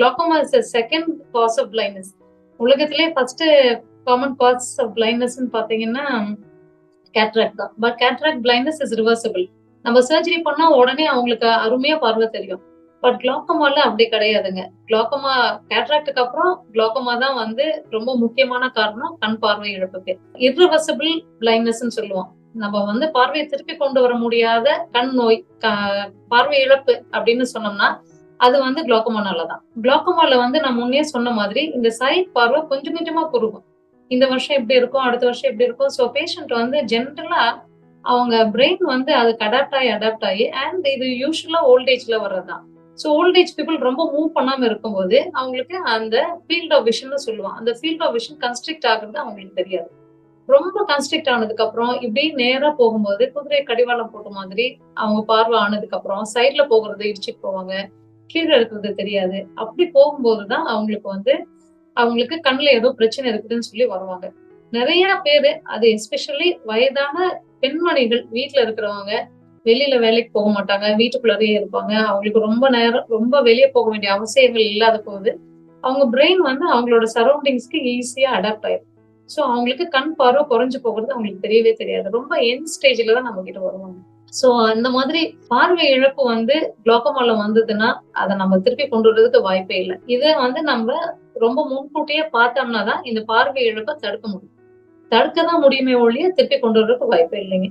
Glaucoma is the second cause of blindness. உலகத்திலே first common cause of blindness பாத்தீங்கன்னா cataract தான். But cataract blindness is reversible. நம்ம surgery பண்ணா உடனே அவங்களுக்கு அருமையா பார்வை தெரியும். பட் குளோக்கோமால அப்படி கிடையாதுங்க. குளோக்கோமா கேட்ராக்டுக்கு அப்புறம் குளோக்கோமா தான் வந்து ரொம்ப முக்கியமான காரணம் கண் பார்வை இழப்புக்கு. இர்ரிவர்சிபிள் பிளைண்ட்னஸ் சொல்லுவோம். நம்ம வந்து பார்வையை திருப்பி கொண்டு வர முடியாத கண் நோய், பார்வை இழப்பு அப்படின்னு சொன்னோம்னா அது வந்து குளோக்கோமானாலதான். குளோக்கோமால வந்து நான் முன்னே சொன்ன மாதிரி இந்த சைட் பார்வை கொஞ்சம் கொஞ்சமா குறுகும். இந்த வருஷம் எப்படி இருக்கும், அடுத்த வருஷம் எப்படி இருக்கும். ஸோ பேஷண்ட் வந்து ஜென்ரலா அவங்க பிரெயின் வந்து அதுக்கு அடாப்ட் ஆகி அண்ட் இது யூஸ்வலா ஓல்டேஜ்ல வர்றதுதான். ஸோ ஓல்டேஜ் பீப்புள் ரொம்ப மூவ் பண்ணாம இருக்கும்போது அவங்களுக்கு அந்த ஃபீல்ட் ஆஃப் விஷன் சொல்லுவாங்க. அந்த ஃபீல்ட் ஆஃப் விஷன் கன்ஸ்ட்ரிக்ட் ஆகுறது அவங்களுக்கு தெரியாது. ரொம்ப கன்ஸ்ட்ரிக்ட் ஆனதுக்கு அப்புறம் இப்படி நேரா போகும்போது குதிரை கடிவாளம் போட்ட மாதிரி அவங்க பார்வை ஆனதுக்கு அப்புறம் சைட்ல போகிறது இடிச்சுட்டு போவாங்க, கீழே இருக்கிறது தெரியாது. அப்படி போகும்போதுதான் அவங்களுக்கு வந்து அவங்களுக்கு கண்ணுல ஏதோ பிரச்சனை இருக்குதுன்னு சொல்லி வருவாங்க. நிறைய பேரு அது எஸ்பெஷலி வயதான பெண்மணிகள் வீட்டுல இருக்கிறவங்க வெளியில வேலைக்கு போக மாட்டாங்க, வீட்டுக்குள்ளேயே இருப்பாங்க. அவங்களுக்கு ரொம்ப நேரம் ரொம்ப வெளியே போக வேண்டிய அவசியங்கள் இல்லாத போது அவங்க பிரெயின் வந்து அவங்களோட சரௌண்டிங்ஸ்க்கு ஈஸியா அடாப்ட் ஆயிடும். ஸோ அவங்களுக்கு கண் பார்வை குறைஞ்சு போகிறது அவங்களுக்கு தெரியவே தெரியாது. ரொம்ப எண்ட் ஸ்டேஜ்ல தான் நம்ம கிட்ட வருவாங்க. சோ அந்த மாதிரி பார்வை இழப்பு வந்து குளோக்கோமால வந்ததுன்னா அதை நம்ம திருப்பி கொண்டு வர்றதுக்கு வாய்ப்பே இல்லை. இதை வந்து நம்ம ரொம்ப முன்கூட்டியே பார்த்தோம்னா தான் இந்த பார்வை இழப்பை தடுக்க முடியும். தடுக்க தான் முடியுமே ஒழிய திருப்பி கொண்டு வர்றதுக்கு வாய்ப்பே இல்லைங்க.